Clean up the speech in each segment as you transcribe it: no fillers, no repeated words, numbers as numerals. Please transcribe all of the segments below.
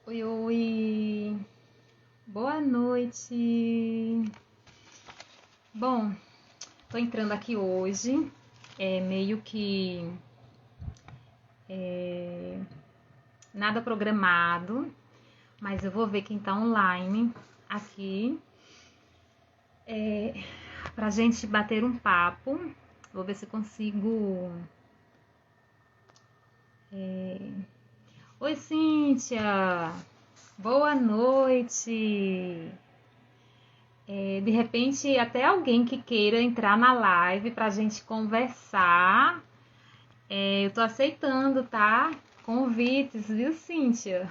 Oi, oi, boa noite. Bom, tô entrando aqui hoje, meio que nada programado, mas eu vou ver quem tá online aqui, pra gente bater um papo. Vou ver se consigo. Oi, Cíntia, boa noite. De repente, até alguém que queira entrar na live pra gente conversar. Eu tô aceitando, tá? Convites, viu, Cíntia?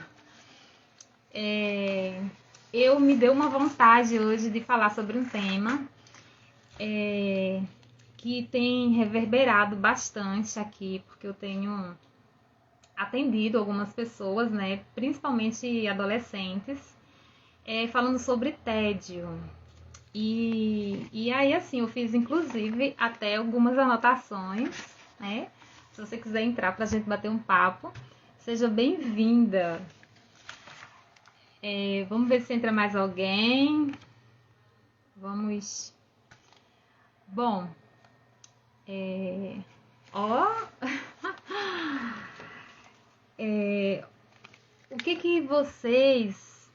Eu me deu uma vontade hoje de falar sobre um tema que tem reverberado bastante aqui, porque eu tenho atendido algumas pessoas, né? Principalmente adolescentes, falando sobre tédio. E aí, assim, eu fiz inclusive até algumas anotações, né? Se você quiser entrar pra gente bater um papo, seja bem-vinda. Vamos ver se entra mais alguém. Vamos. Bom, ó, o que que vocês,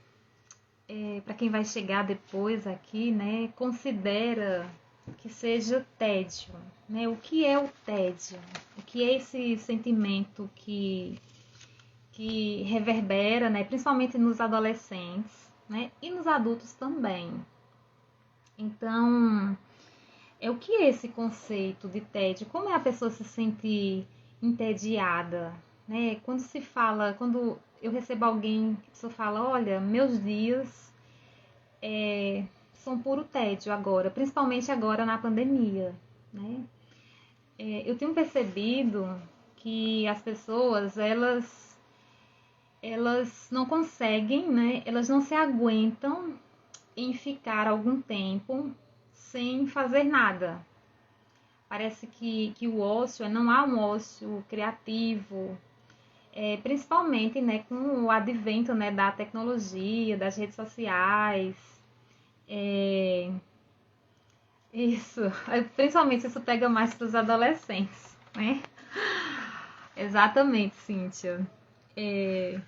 para quem vai chegar depois aqui, né, considera que seja tédio, né? O que é o tédio? O que é esse sentimento que reverbera, né, principalmente nos adolescentes, né, e nos adultos também. Então, o que é esse conceito de tédio? Como é a pessoa se sentir entediada, né? Quando eu recebo alguém, a pessoa fala, olha, meus dias são puro tédio agora, principalmente agora na pandemia, né? Eu tenho percebido que as pessoas, elas não conseguem, né? Elas não se aguentam em ficar algum tempo sem fazer nada. Parece que o ócio, não há um ócio criativo, principalmente, né, com o advento, né, da tecnologia, das redes sociais. É, isso, principalmente isso pega mais para os adolescentes, né? Exatamente, Cíntia. É,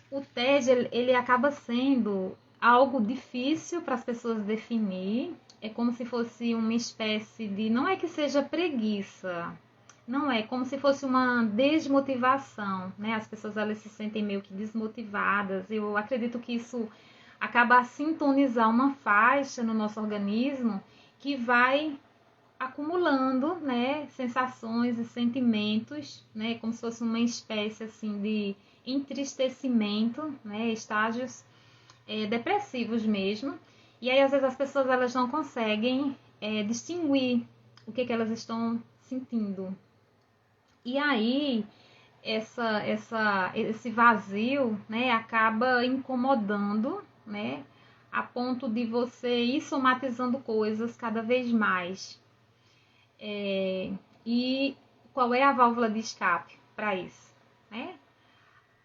o TED ele acaba sendo algo difícil para as pessoas definir. É como se fosse uma espécie de. Não é que seja preguiça, não é como se fosse uma desmotivação, né? As pessoas elas se sentem meio que desmotivadas. Eu acredito que isso acaba a sintonizar uma faixa no nosso organismo que vai acumulando, né, sensações e sentimentos, né, como se fosse uma espécie assim de entristecimento, né, estágios depressivos mesmo. E aí às vezes as pessoas elas não conseguem distinguir o que elas estão sentindo. E aí esse vazio, né, acaba incomodando, né, a ponto de você ir somatizando coisas cada vez mais. E qual é a válvula de escape para isso, né?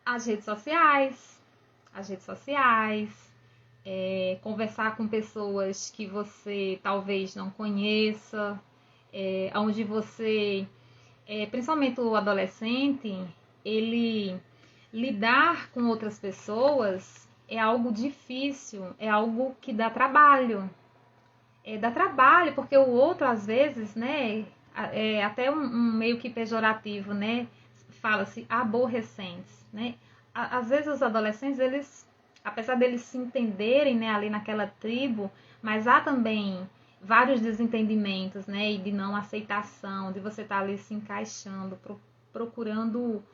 As redes sociais, as redes sociais, conversar com pessoas que você talvez não conheça, onde você, principalmente o adolescente, ele lidar com outras pessoas é algo difícil, é algo que dá trabalho. Dá trabalho, porque o outro, às vezes, né, é até um meio que pejorativo, né, fala-se aborrecentes, né. Às vezes os adolescentes, eles, apesar deles se entenderem, né, ali naquela tribo, mas há também vários desentendimentos, né, e de não aceitação, de você estar ali se encaixando, procurando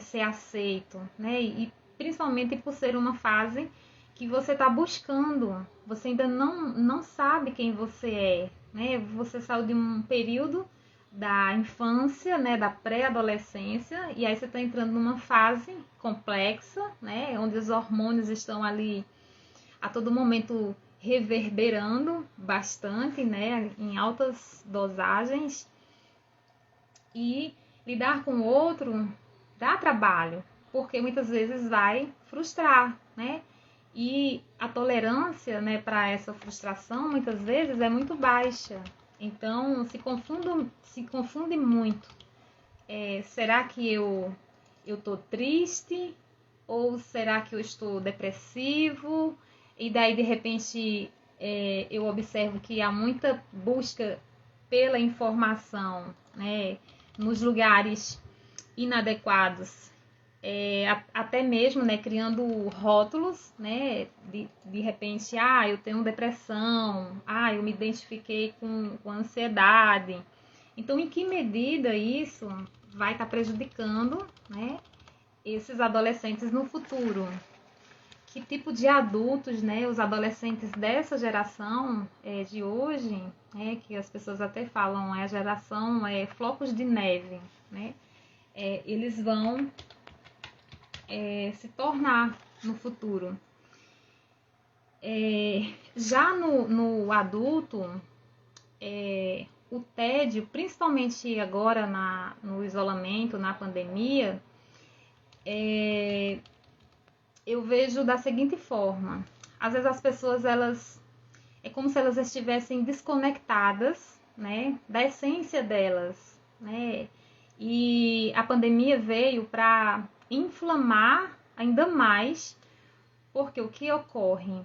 ser aceito, né, e principalmente por ser uma fase que você está buscando, você ainda não sabe quem você é, né? Você saiu de um período da infância, né, da pré-adolescência, e aí você está entrando numa fase complexa, né, onde os hormônios estão ali a todo momento reverberando bastante, né, em altas dosagens, e lidar com o outro dá trabalho, porque muitas vezes vai frustrar, né? E a tolerância, né, para essa frustração muitas vezes é muito baixa. Então se confunde muito. Será que eu estou triste? Ou será que eu estou depressivo? E daí, de repente, eu observo que há muita busca pela informação, né, nos lugares inadequados, até mesmo, né, criando rótulos, né, de repente, eu tenho depressão, eu me identifiquei com ansiedade. Então, em que medida isso vai estar prejudicando, né, esses adolescentes no futuro? Que tipo de adultos, né, os adolescentes dessa geração de hoje, né, que as pessoas até falam, a geração flocos de neve, né, eles vão se tornar no futuro. Já no adulto, o tédio, principalmente agora no isolamento, na pandemia, eu vejo da seguinte forma: às vezes as pessoas, é como se elas estivessem desconectadas, né, da essência delas, né? E a pandemia veio para inflamar ainda mais, porque o que ocorre?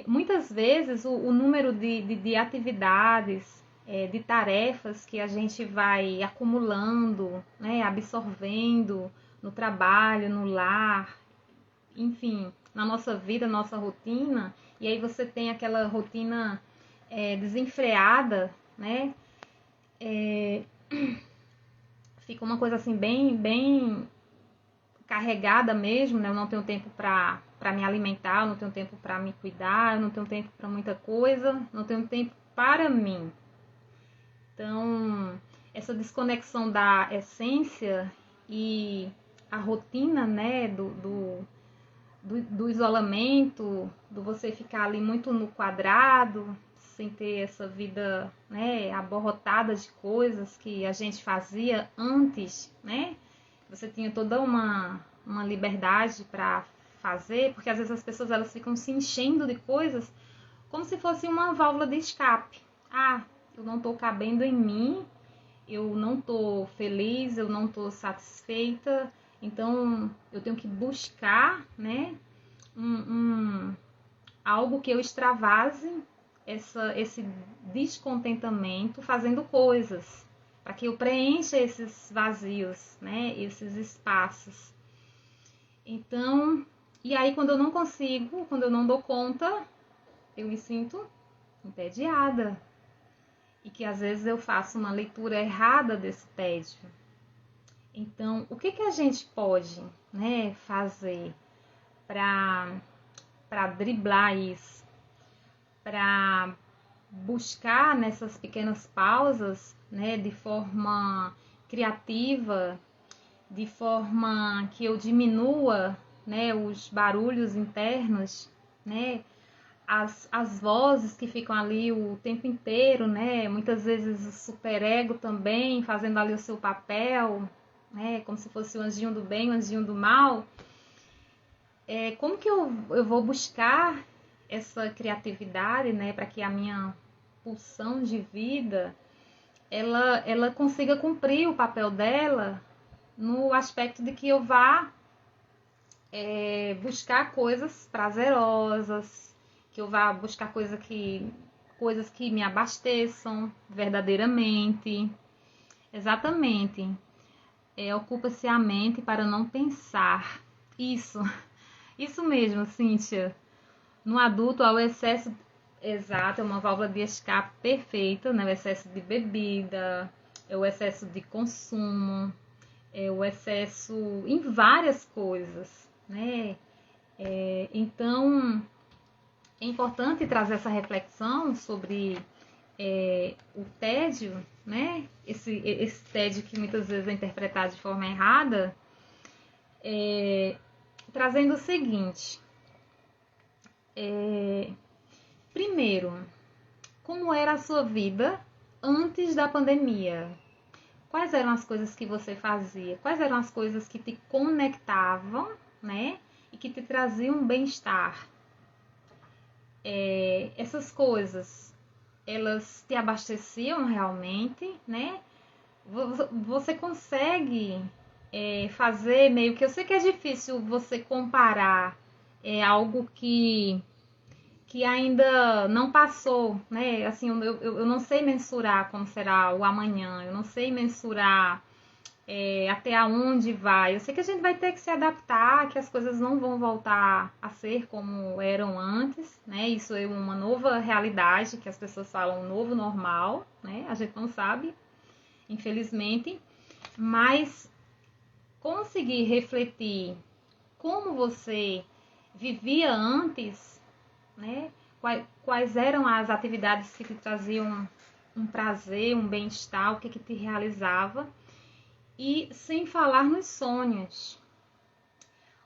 Muitas vezes o número de atividades, de tarefas que a gente vai acumulando, né, absorvendo no trabalho, no lar, enfim, na nossa vida, nossa rotina, e aí você tem aquela rotina desenfreada, né? Fica uma coisa assim bem carregada mesmo, né? Eu não tenho tempo para me alimentar, eu não tenho tempo para me cuidar, eu não tenho tempo para muita coisa, não tenho tempo para mim. Então, essa desconexão da essência e a rotina, né, do isolamento, do você ficar ali muito no quadrado, sem ter essa vida, né, abarrotada de coisas que a gente fazia antes, né? Você tinha toda uma liberdade para fazer, porque às vezes as pessoas elas ficam se enchendo de coisas como se fosse uma válvula de escape. Eu não estou cabendo em mim, eu não estou feliz, eu não estou satisfeita, então eu tenho que buscar, né, algo que eu extravase esse descontentamento fazendo coisas, para que eu preencha esses vazios, né, esses espaços. Então, e aí quando eu não consigo, quando eu não dou conta, eu me sinto entediada. E que às vezes eu faço uma leitura errada desse tédio. Então, o que a gente pode, né, fazer para driblar isso? Para buscar nessas pequenas pausas, né, de forma criativa, de forma que eu diminua, né, os barulhos internos, né, as vozes que ficam ali o tempo inteiro, né, muitas vezes o superego também fazendo ali o seu papel, né, como se fosse o anjinho do bem, o anjinho do mal. Como que eu vou buscar essa criatividade, né, para que a minha pulsão de vida ela consiga cumprir o papel dela no aspecto de que eu vá buscar coisas prazerosas, que eu vá buscar coisas que me abasteçam verdadeiramente. Exatamente. Ocupa-se a mente para não pensar. Isso mesmo, Cíntia. No adulto, há o excesso, exato, é uma válvula de escape perfeita, né? O excesso de bebida, é o excesso de consumo, é o excesso em várias coisas, né? Então, é importante trazer essa reflexão sobre o tédio, né? Esse tédio que muitas vezes é interpretado de forma errada, trazendo o seguinte. Primeiro, como era a sua vida antes da pandemia? Quais eram as coisas que você fazia? Quais eram as coisas que te conectavam, né? E que te traziam um bem-estar? Essas coisas, elas te abasteciam realmente, né? Você consegue fazer meio que... Eu sei que é difícil você comparar algo que ainda não passou, né? Assim, eu não sei mensurar como será o amanhã, eu não sei mensurar até onde vai. Eu sei que a gente vai ter que se adaptar, que as coisas não vão voltar a ser como eram antes, né? Isso é uma nova realidade, que as pessoas falam um novo normal, né? A gente não sabe, infelizmente, mas conseguir refletir como você vivia antes, né? Quais eram as atividades que te traziam um prazer, um bem-estar, o que te realizava. E sem falar nos sonhos.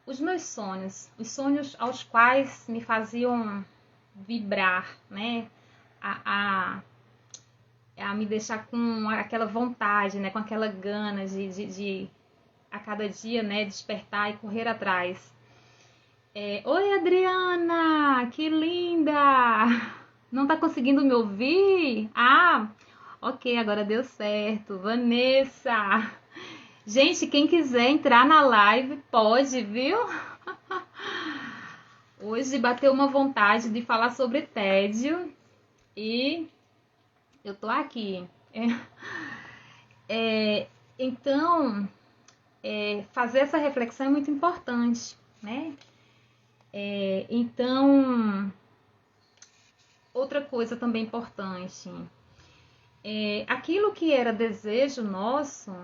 Os meus sonhos, os sonhos aos quais me faziam vibrar, né? A me deixar com aquela vontade, né? Com aquela gana de a cada dia, né? Despertar e correr atrás. Oi, Adriana! Que linda! Não tá conseguindo me ouvir? Ah, ok, agora deu certo. Vanessa! Gente, quem quiser entrar na live, pode, viu? Hoje bateu uma vontade de falar sobre tédio e eu tô aqui. Então, fazer essa reflexão é muito importante, né? Então, outra coisa também importante, aquilo que era desejo nosso,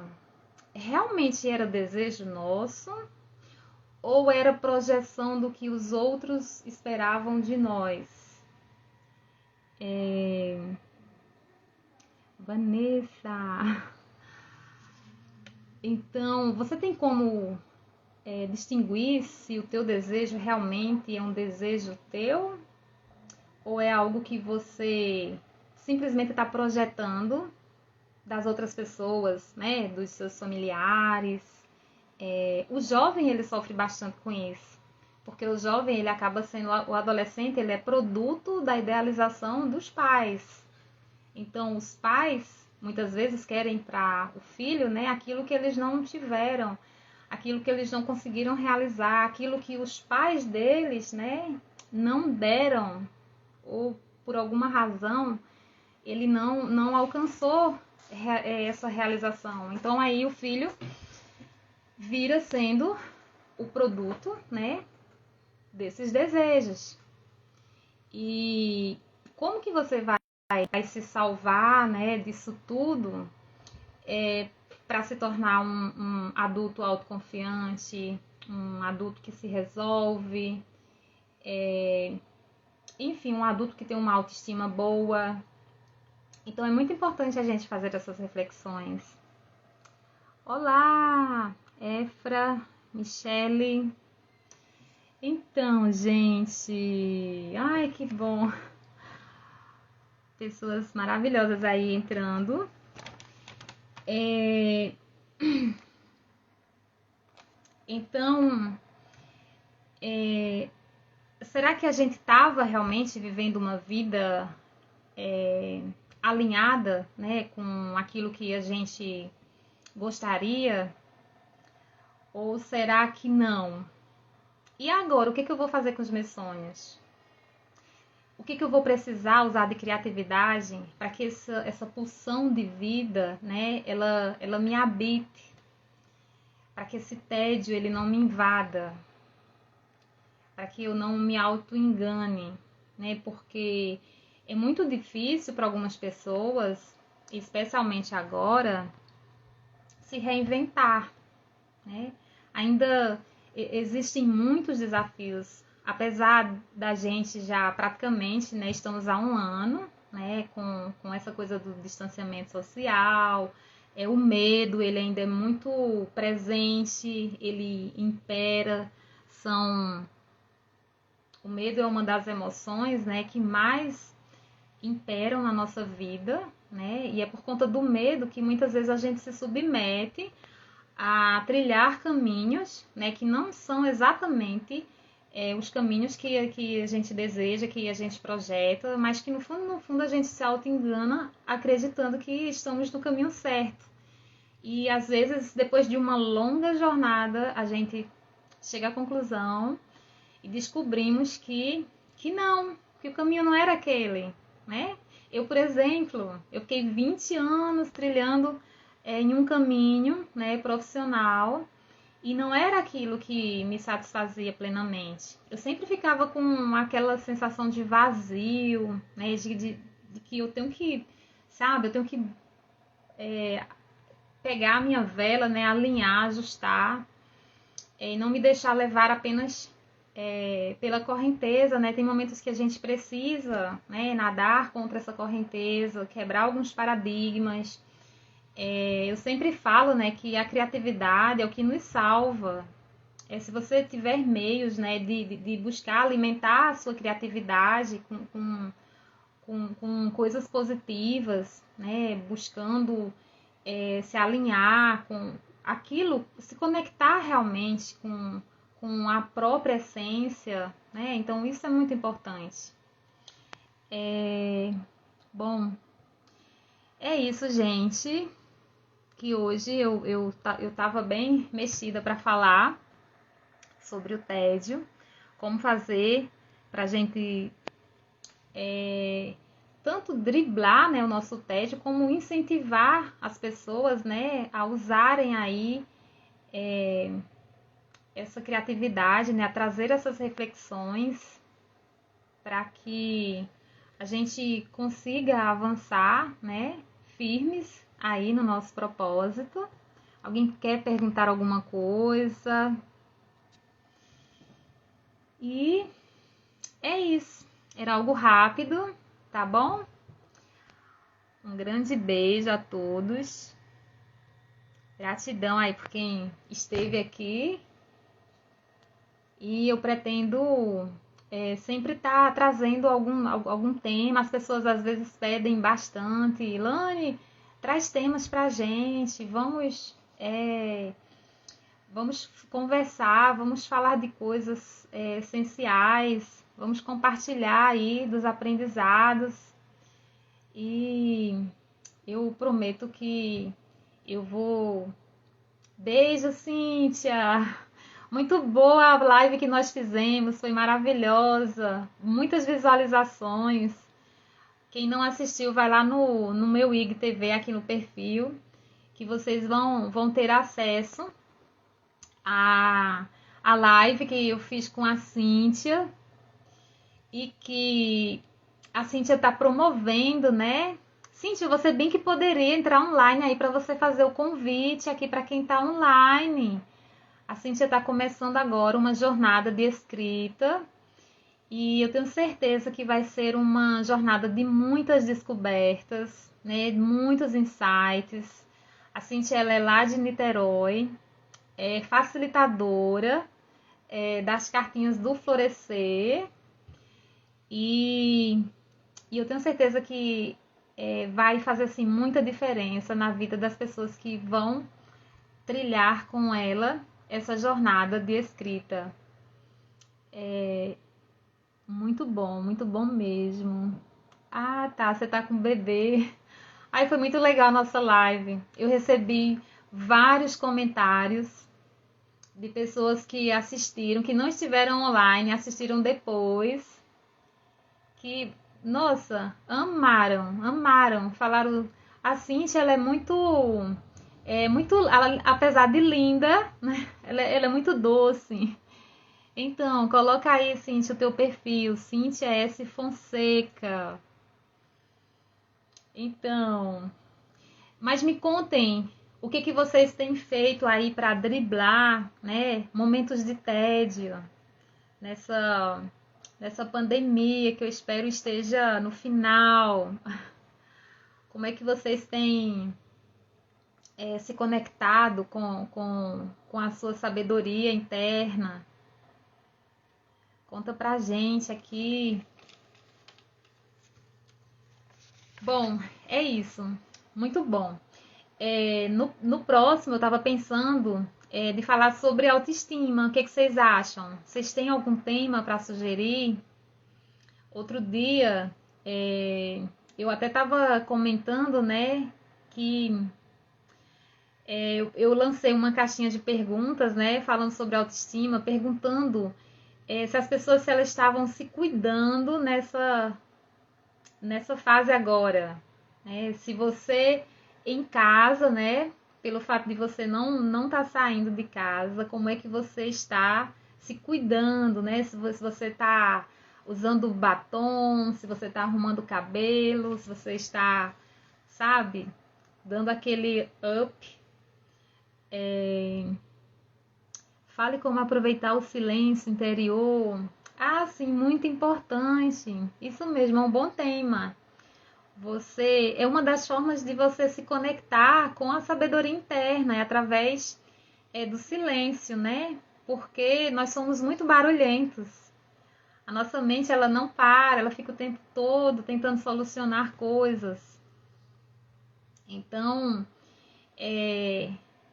realmente era desejo nosso ou era projeção do que os outros esperavam de nós? Vanessa, então você tem como distinguir se o teu desejo realmente é um desejo teu ou é algo que você simplesmente está projetando das outras pessoas, né, dos seus familiares? O jovem, ele sofre bastante com isso, porque o jovem, ele acaba sendo, o adolescente, ele é produto da idealização dos pais. Então, os pais, muitas vezes, querem para o filho, né, aquilo que eles não tiveram, aquilo que eles não conseguiram realizar, aquilo que os pais deles, né, não deram, ou por alguma razão, ele não alcançou essa realização. Então, aí o filho vira sendo o produto, né, desses desejos. E como que você vai se salvar, né, disso tudo para se tornar um adulto autoconfiante, um adulto que se resolve, enfim, um adulto que tem uma autoestima boa? Então é muito importante a gente fazer essas reflexões. Olá, Efra, Michele. Então, gente, ai, que bom. Pessoas maravilhosas aí entrando. Então, será que a gente estava realmente vivendo uma vida alinhada, né, com aquilo que a gente gostaria? Ou será que não? E agora, o que eu vou fazer com os meus sonhos? O que eu vou precisar usar de criatividade para que essa pulsão de vida, né, ela me habite, para que esse tédio ele não me invada, para que eu não me auto-engane, né? Porque é muito difícil para algumas pessoas, especialmente agora, se reinventar, né? Ainda existem muitos desafios, apesar da gente já praticamente, né, estamos há um ano, né, com essa coisa do distanciamento social, o medo, ele ainda é muito presente, ele impera, o medo é uma das emoções, né, que mais imperam na nossa vida, né? E é por conta do medo que muitas vezes a gente se submete a trilhar caminhos, né, que não são exatamente os caminhos que a gente deseja, que a gente projeta, mas que no fundo a gente se auto-engana acreditando que estamos no caminho certo. E às vezes, depois de uma longa jornada, a gente chega à conclusão e descobrimos que não, que o caminho não era aquele, né? Eu, por exemplo, eu fiquei 20 anos trilhando em um caminho, né, profissional, e não era aquilo que me satisfazia plenamente. Eu sempre ficava com aquela sensação de vazio, né, de que eu tenho que, sabe, eu tenho que pegar a minha vela, né, alinhar, ajustar, e não me deixar levar apenas pela correnteza, né? Tem momentos que a gente precisa, né, nadar contra essa correnteza, quebrar alguns paradigmas. Eu sempre falo, né, que a criatividade é o que nos salva. Se você tiver meios, né, de buscar alimentar a sua criatividade com coisas positivas, né, buscando se alinhar com aquilo, se conectar realmente com a própria essência, né? Então isso é muito importante. Bom, é isso, gente. Que hoje eu tava bem mexida para falar sobre o tédio, como fazer para a gente tanto driblar, né, o nosso tédio, como incentivar as pessoas, né, a usarem aí essa criatividade, né, a trazer essas reflexões para que a gente consiga avançar, né, firmes aí no nosso propósito. Alguém quer perguntar alguma coisa? E é isso. Era algo rápido, tá bom? Um grande beijo a todos. Gratidão aí por quem esteve aqui. E eu pretendo sempre estar trazendo algum tema. As pessoas às vezes pedem bastante. Ilane, traz temas pra gente. Vamos conversar, vamos falar de coisas essenciais. Vamos compartilhar aí dos aprendizados. E eu prometo que eu vou. Beijo, Cíntia! Muito boa a live que nós fizemos, foi maravilhosa. Muitas visualizações. Quem não assistiu, vai lá no meu IGTV aqui no perfil, que vocês vão ter acesso à live que eu fiz com a Cíntia e que a Cíntia está promovendo, né? Cíntia, você bem que poderia entrar online aí para você fazer o convite aqui para quem está online. A Cíntia está começando agora uma jornada de escrita e eu tenho certeza que vai ser uma jornada de muitas descobertas, né? Muitos insights. A Cíntia ela é lá de Niterói, é facilitadora das cartinhas do Florescer e eu tenho certeza que vai fazer assim, muita diferença na vida das pessoas que vão trilhar com ela essa jornada de escrita. Muito bom mesmo. Ah, tá, você tá com um bebê. Aí foi muito legal a nossa live. Eu recebi vários comentários de pessoas que assistiram, que não estiveram online, assistiram depois, que, nossa, amaram, falaram, a Cintia, ela é muito, apesar de linda, né, ela é muito doce. Então, coloca aí, Cíntia, o teu perfil, Cíntia S. Fonseca. Então, mas me contem, o que vocês têm feito aí para driblar, né, momentos de tédio nessa pandemia que eu espero esteja no final. Como é que vocês têm se conectado com a sua sabedoria interna? Conta pra gente aqui. Bom, é isso. Muito bom. No próximo, eu estava pensando de falar sobre autoestima. O que vocês acham? Vocês têm algum tema para sugerir? Outro dia, eu até estava comentando, né, que eu lancei uma caixinha de perguntas, né, falando sobre autoestima, perguntando se as pessoas se elas estavam se cuidando nessa fase agora, né? Se você em casa, né, pelo fato de você não estar saindo de casa, como é que você está se cuidando, né? Se você está usando batom, se você está arrumando o cabelo, se você está, sabe, dando aquele up. Fale como aproveitar o silêncio interior. Ah, sim, muito importante. Isso mesmo, é um bom tema. Você é uma das formas de você se conectar com a sabedoria interna, é através do silêncio, né? Porque nós somos muito barulhentos. A nossa mente ela não para, ela fica o tempo todo tentando solucionar coisas. Então,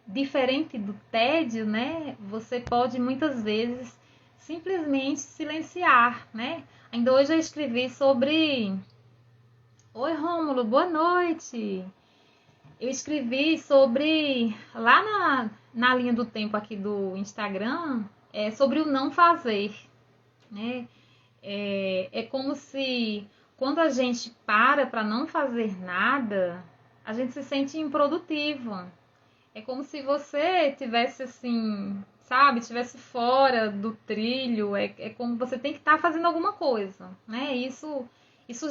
diferente do tédio, né? Você pode muitas vezes simplesmente silenciar, né? Ainda hoje eu escrevi sobre. Oi, Rômulo, boa noite. Eu escrevi sobre, lá na linha do tempo aqui do Instagram, sobre o não fazer, né? É como se quando a gente para não fazer nada, a gente se sente improdutivo. É como se você tivesse assim, sabe, tivesse fora do trilho. É como você tem que estar fazendo alguma coisa, né? Isso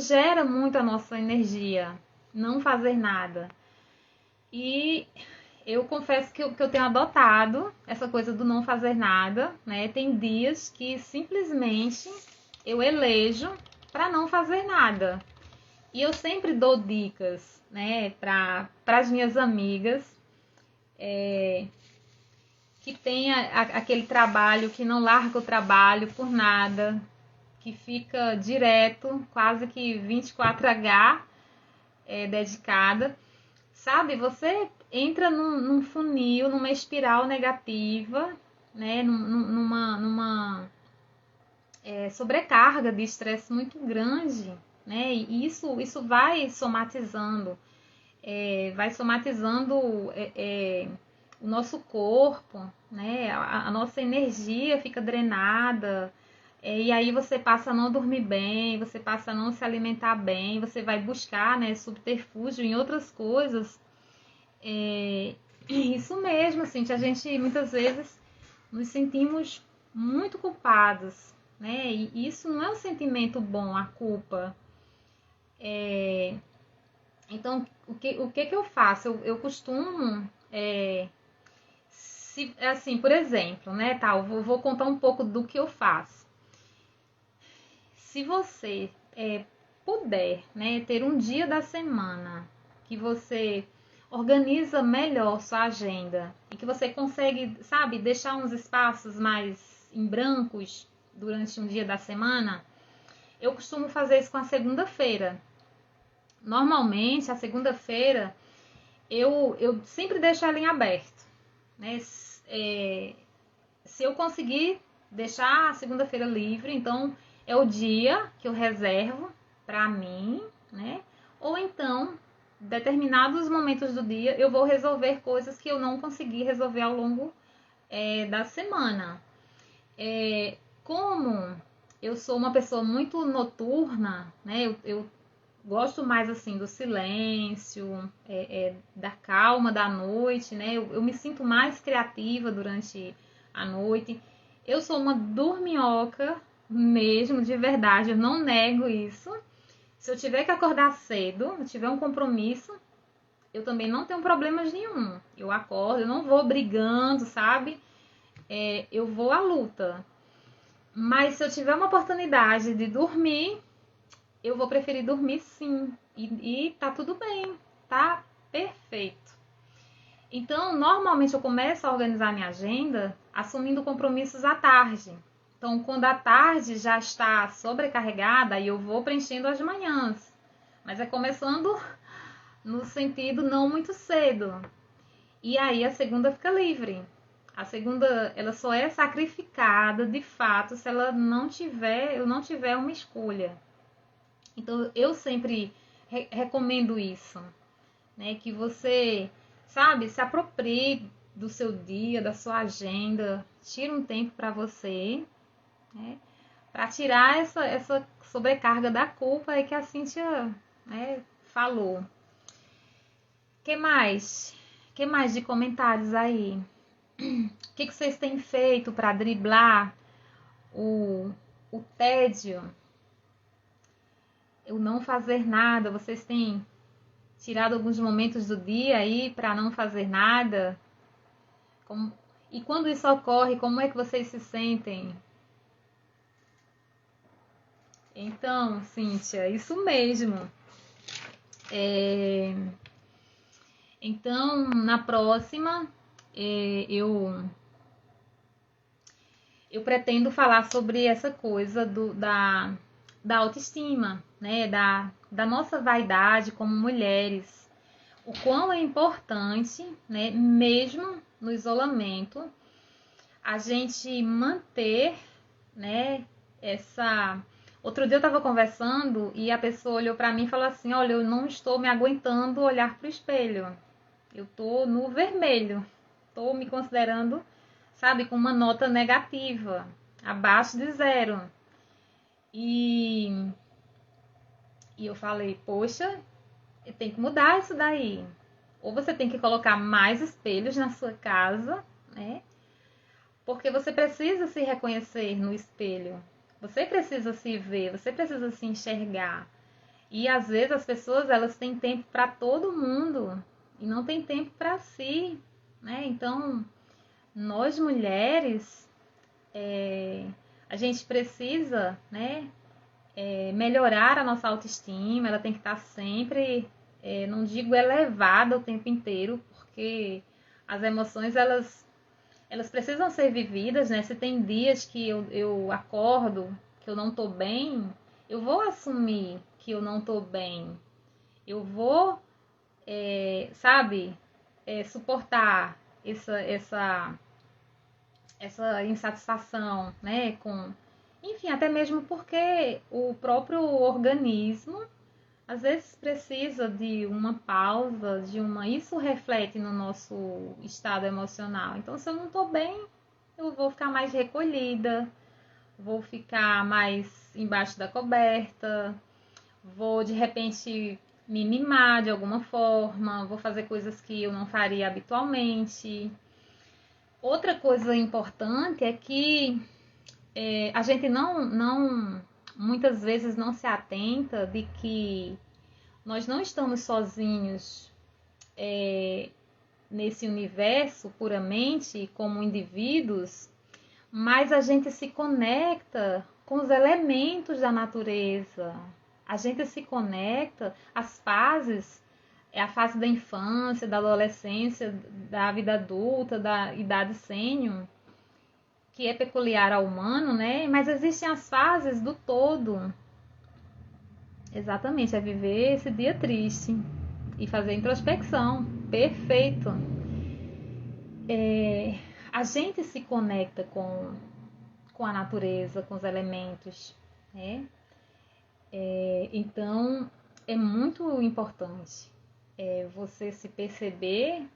gera muito a nossa energia, não fazer nada. E eu confesso que eu tenho adotado essa coisa do não fazer nada, né? Tem dias que simplesmente eu elejo para não fazer nada. E eu sempre dou dicas, né, para as minhas amigas que tem aquele trabalho, que não larga o trabalho por nada, que fica direto, quase que 24H dedicada. Sabe, você entra num funil, numa espiral negativa, né? Numa sobrecarga de estresse muito grande, né? E isso vai somatizando, vai somatizando o nosso corpo, né? A nossa energia fica drenada. E aí você passa a não dormir bem, você passa a não se alimentar bem, você vai buscar, né, subterfúgio em outras coisas. Isso mesmo, assim, a gente muitas vezes nos sentimos muito culpados, né? E isso não é um sentimento bom, a culpa. Então, o que eu faço? Eu costumo, assim, por exemplo, né, tá, eu vou contar um pouco do que eu faço. Se você puder, né, ter um dia da semana que você organiza melhor sua agenda e que você consegue, sabe, deixar uns espaços mais em brancos durante um dia da semana, eu costumo fazer isso com a segunda-feira. Normalmente, a segunda-feira, eu sempre deixo ela em aberto, né? Se eu conseguir deixar a segunda-feira livre, então é o dia que eu reservo para mim, né? Ou então, determinados momentos do dia, eu vou resolver coisas que eu não consegui resolver ao longo da semana. Como eu sou uma pessoa muito noturna, né? Eu gosto mais assim do silêncio, da calma da noite, né? Eu me sinto mais criativa durante a noite. Eu sou uma dorminhoca mesmo, de verdade, eu não nego isso. Se eu tiver que acordar cedo, se tiver um compromisso, eu também não tenho problemas nenhum. Eu acordo, eu não vou brigando, sabe? Eu vou à luta. Mas se eu tiver uma oportunidade de dormir, eu vou preferir dormir sim. E tá tudo bem, tá perfeito. Então, normalmente eu começo a organizar minha agenda assumindo compromissos à tarde. Então, quando a tarde já está sobrecarregada, eu vou preenchendo as manhãs. Mas é começando no sentido não muito cedo. E aí a segunda fica livre. A segunda, ela só é sacrificada de fato se ela não tiver, eu não tiver uma escolha. Então eu sempre recomendo isso, né? Que você, sabe, se aproprie do seu dia, da sua agenda, tira um tempo para você, né? Para tirar essa sobrecarga da culpa aí que a Cíntia, né, falou. Que mais? Que mais de comentários aí? O que vocês têm feito para driblar o tédio, o não fazer nada? Vocês têm tirado alguns momentos do dia aí para não fazer nada? E quando isso ocorre, como é que vocês se sentem? Então, Cíntia, isso mesmo. Então, na próxima, eu pretendo falar sobre essa coisa da autoestima, né? Da nossa vaidade como mulheres. O quão é importante, né? Mesmo no isolamento, a gente manter, né? Outro dia eu estava conversando e a pessoa olhou para mim e falou assim: olha, eu não estou me aguentando olhar para o espelho. Eu tô no vermelho. Tô me considerando, sabe, com uma nota negativa, abaixo de 0. E eu falei, poxa, tem que mudar isso daí. Ou você tem que colocar mais espelhos na sua casa, né? Porque você precisa se reconhecer no espelho. Você precisa se ver, você precisa se enxergar. E às vezes as pessoas, elas têm tempo para todo mundo e não tem tempo para si, né? Então, nós mulheres, a gente precisa, né, melhorar a nossa autoestima. Ela tem que estar sempre, não digo elevada o tempo inteiro, porque as emoções, elas precisam ser vividas, né? Se tem dias que eu acordo, que eu não tô bem, eu vou assumir que eu não tô bem. Eu vou, sabe, suportar essa insatisfação, né? Enfim, até mesmo porque o próprio organismo às vezes precisa de uma pausa, isso reflete no nosso estado emocional. Então, se eu não estou bem, eu vou ficar mais recolhida, vou ficar mais embaixo da coberta, vou de repente me mimar de alguma forma, vou fazer coisas que eu não faria habitualmente. Outra coisa importante é que a gente muitas vezes não se atenta de que nós não estamos sozinhos nesse universo puramente como indivíduos, mas a gente se conecta com os elementos da natureza. A gente se conecta às fases, a fase da infância, da adolescência, da vida adulta, da idade sênior, que é peculiar ao humano, né? Mas existem as fases do todo. Exatamente, é viver esse dia triste e fazer introspecção. Perfeito. A gente se conecta com a natureza, com os elementos, né? Então, é muito importante você se perceber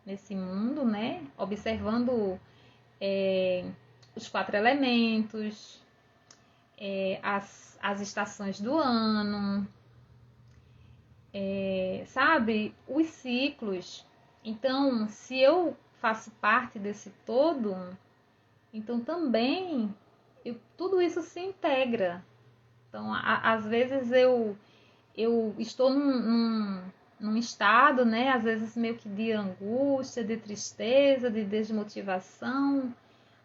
nesse mundo, né? Observando os 4 elementos, as estações do ano, sabe? Os ciclos. Então, se eu faço parte desse todo, então também tudo isso se integra. Então, às vezes eu estou num estado, né? Às vezes meio que de angústia, de tristeza, de desmotivação.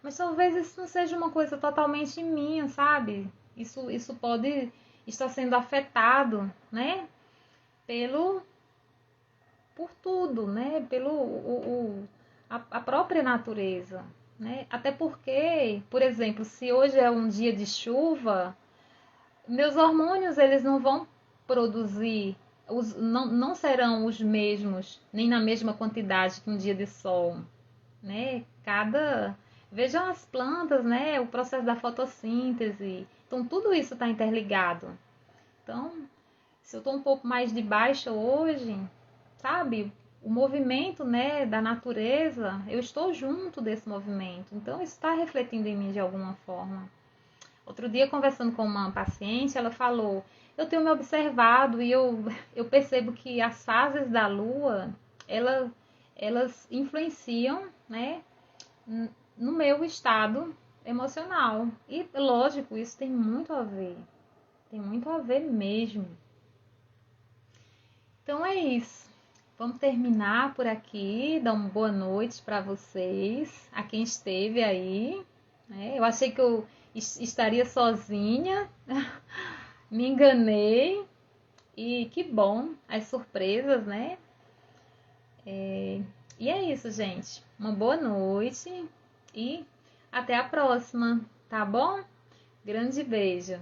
Mas talvez isso não seja uma coisa totalmente minha, sabe? Isso pode estar sendo afetado, né? Por tudo, né? A própria natureza, né? Até porque, por exemplo, se hoje é um dia de chuva, meus hormônios, eles não vão produzir, não serão os mesmos, nem na mesma quantidade que um dia de sol, né? Vejam as plantas, né? O processo da fotossíntese. Então, tudo isso está interligado. Então, se eu estou um pouco mais de baixa hoje, sabe? O movimento, né, da natureza, eu estou junto desse movimento. Então, isso está refletindo em mim de alguma forma. Outro dia, conversando com uma paciente, ela falou: eu tenho me observado e eu percebo que as fases da lua, elas influenciam, né, no meu estado emocional. E, lógico, isso tem muito a ver. Tem muito a ver mesmo. Então é isso. Vamos terminar por aqui. Dar uma boa noite para vocês, a quem esteve aí. Né? Eu achei que eu estaria sozinha. Me enganei. E que bom as surpresas, né? E é isso, gente. Uma boa noite e até a próxima, tá bom? Grande beijo.